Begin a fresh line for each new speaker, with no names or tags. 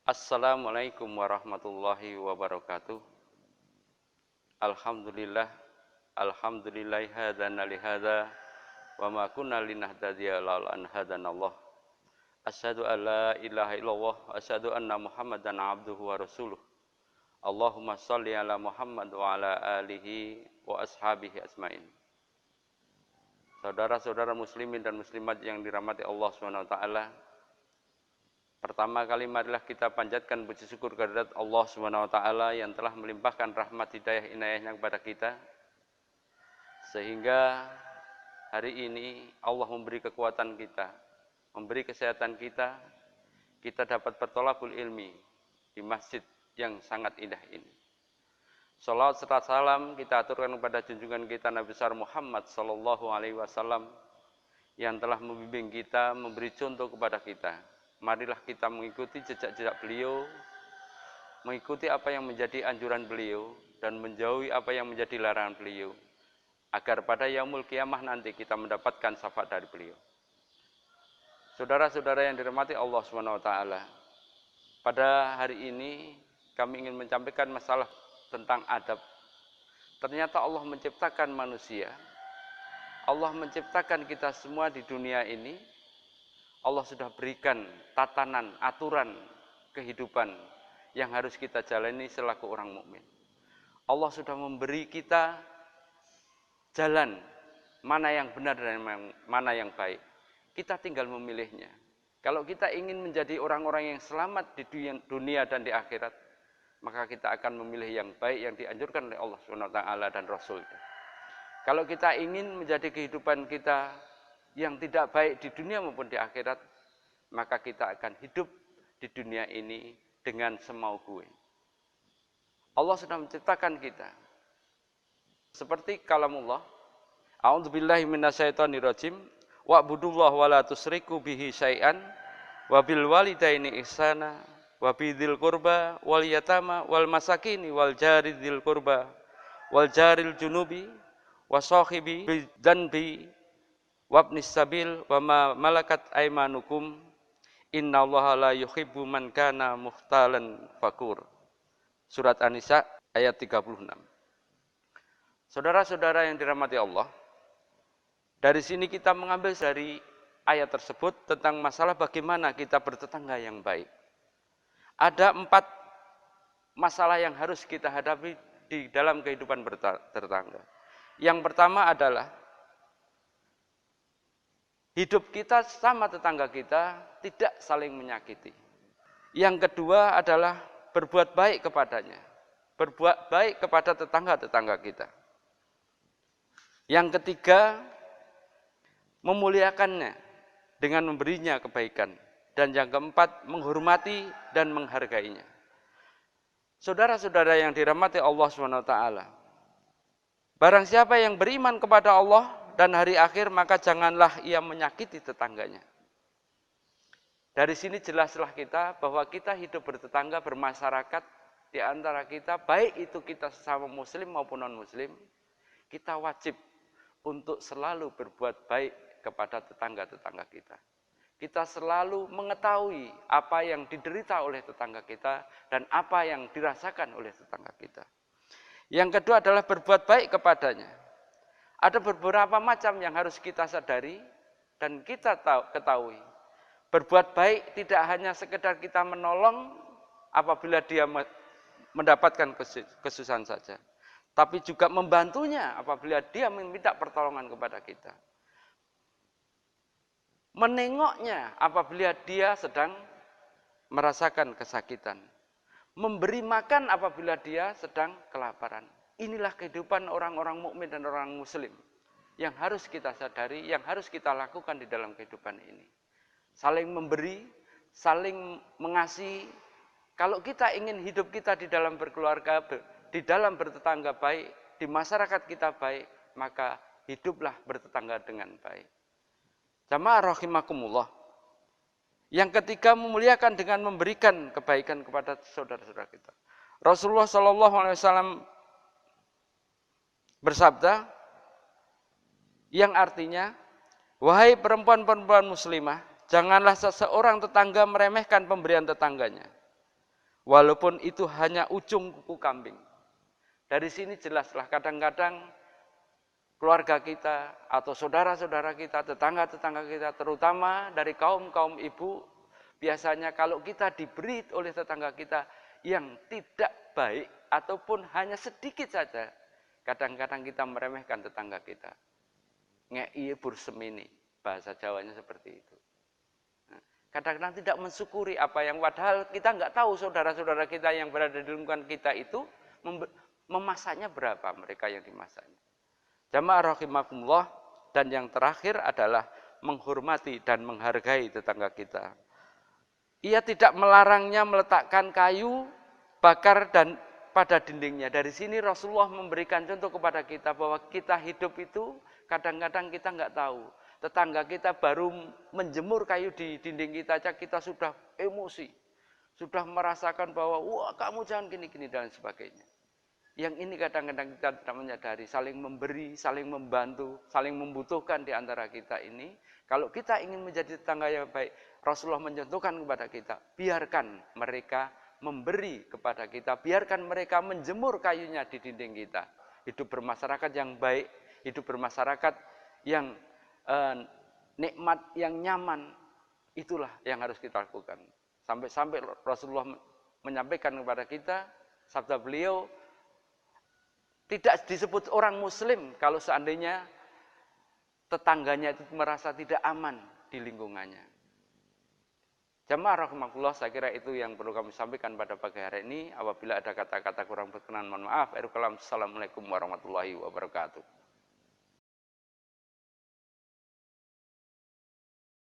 Assalamualaikum warahmatullahi wabarakatuh. Alhamdulillah, alhamdulillahi hadana lihada, wa ma kunna linahtadiya laula an hadanallah. Asyhadu an la ilaha illallah, asyhadu anna Muhammadan abduhu wa rasuluh. Allahumma shalli ala Muhammad wa ala alihi wa ashabihi asmain. Saudara-saudara muslimin dan muslimat yang dirahmati Allah Subhanahu wa taala, pertama kali marilah kita panjatkan puji syukur kehadirat Allah Subhanahu wa taala yang telah melimpahkan rahmat hidayah inayahnya kepada kita, sehingga hari ini Allah memberi kekuatan kita, memberi kesehatan kita dapat bertolakul ilmi di masjid yang sangat indah ini. Salawat serta salam kita aturkan kepada junjungan kita Nabi besar Muhammad sallallahu alaihi wasallam yang telah membimbing kita, memberi contoh kepada kita. Marilah kita mengikuti jejak-jejak beliau, mengikuti apa yang menjadi anjuran beliau, dan menjauhi apa yang menjadi larangan beliau, agar pada yaumul kiamah nanti kita mendapatkan syafaat dari beliau. Saudara-saudara yang dirahmati Allah SWT, pada hari ini kami ingin menyampaikan masalah tentang adab. Ternyata Allah menciptakan manusia, Allah menciptakan kita semua di dunia ini. Allah sudah berikan tatanan, aturan kehidupan yang harus kita jalani selaku orang mukmin. Allah sudah memberi kita jalan mana yang benar dan mana yang baik. Kita tinggal memilihnya. Kalau kita ingin menjadi orang-orang yang selamat di dunia dan di akhirat, maka kita akan memilih yang baik yang dianjurkan oleh Allah SWT dan Rasul-Nya. Kalau kita ingin menjadi kehidupan kita yang tidak baik di dunia maupun di akhirat, maka kita akan hidup di dunia ini dengan semau gue. Allah sudah menciptakan kita seperti kalamullah, a'udzubillahi minasyaitonirrajim, wa'budullah wa la tusyriku bihi syai'an wa bil walidaini ihsana wa bidzil qurba wal yatama wal masakini wal jari dzil qurba wal jaril junubi wa sahibi bidzanbi wabnis sabil wa ma malakat aimanukum innallaha la yuhibbu man kana mukhtalan fakur. Surat An-Nisa ayat 36. Saudara-saudara yang dirahmati Allah, dari sini kita mengambil dari ayat tersebut tentang masalah bagaimana kita bertetangga yang baik. Ada 4 masalah yang harus kita hadapi di dalam kehidupan bertetangga. Yang pertama adalah hidup kita sama tetangga kita tidak saling menyakiti. Yang kedua adalah berbuat baik kepadanya. Berbuat baik kepada tetangga-tetangga kita. Yang ketiga, memuliakannya dengan memberinya kebaikan. Dan yang keempat, menghormati dan menghargainya. Saudara-saudara yang dirahmati Allah SWT, barang siapa yang beriman kepada Allah dan hari akhir, maka janganlah ia menyakiti tetangganya. Dari sini jelaslah kita bahwa kita hidup bertetangga, bermasyarakat di antara kita, baik itu kita sesama muslim maupun non-muslim, kita wajib untuk selalu berbuat baik kepada tetangga-tetangga kita. Kita selalu mengetahui apa yang diderita oleh tetangga kita dan apa yang dirasakan oleh tetangga kita. Yang kedua adalah berbuat baik kepadanya. Ada beberapa macam yang harus kita sadari dan kita ketahui. Berbuat baik tidak hanya sekedar kita menolong apabila dia mendapatkan kesusahan saja, tapi juga membantunya apabila dia meminta pertolongan kepada kita. Menengoknya apabila dia sedang merasakan kesakitan. Memberi makan apabila dia sedang kelaparan. Inilah kehidupan orang-orang mukmin dan orang muslim yang harus kita sadari, yang harus kita lakukan di dalam kehidupan ini. Saling memberi, saling mengasihi. Kalau kita ingin hidup kita di dalam berkeluarga, di dalam bertetangga baik, di masyarakat kita baik, maka hiduplah bertetangga dengan baik. Jamaah rahimakumullah. Yang ketiga, memuliakan dengan memberikan kebaikan kepada saudara-saudara kita. Rasulullah SAW bersabda, yang artinya, wahai perempuan-perempuan muslimah, janganlah seseorang tetangga meremehkan pemberian tetangganya. Walaupun itu hanya ujung kuku kambing. Dari sini jelaslah kadang-kadang keluarga kita atau saudara-saudara kita, tetangga-tetangga kita, terutama dari kaum-kaum ibu, biasanya kalau kita diberi oleh tetangga kita yang tidak baik ataupun hanya sedikit saja, kadang-kadang kita meremehkan tetangga kita. Ngei bursemini, bahasa Jawanya seperti itu. Kadang-kadang tidak mensyukuri apa yang padahal kita nggak tahu saudara-saudara kita yang berada di lingkungan kita itu memasaknya berapa mereka yang dimasaknya. Jamaah rahimakumullah, dan yang terakhir adalah menghormati dan menghargai tetangga kita. Ia tidak melarangnya meletakkan kayu bakar dan pada dindingnya. Dari sini Rasulullah memberikan contoh kepada kita bahwa kita hidup itu kadang-kadang kita nggak tahu. Tetangga kita baru menjemur kayu di dinding kita aja kita sudah emosi. Sudah merasakan bahwa wah kamu jangan gini-gini dan sebagainya. Yang ini kadang-kadang kita tidak menyadari, saling memberi, saling membantu, saling membutuhkan di antara kita ini. Kalau kita ingin menjadi tetangga yang baik, Rasulullah mencontohkan kepada kita, biarkan mereka memberi kepada kita, biarkan mereka menjemur kayunya di dinding kita. Hidup bermasyarakat yang baik, hidup bermasyarakat yang nikmat, yang nyaman, itulah yang harus kita lakukan. Sampai-sampai Rasulullah menyampaikan kepada kita, sabda beliau, tidak disebut orang muslim kalau seandainya tetangganya itu merasa tidak aman di lingkungannya. Jamaah rahimakumullah, saya kira itu yang perlu kami sampaikan pada pagi hari ini. Apabila ada kata-kata kurang berkenan, mohon maaf. Assalamualaikum warahmatullahi wabarakatuh.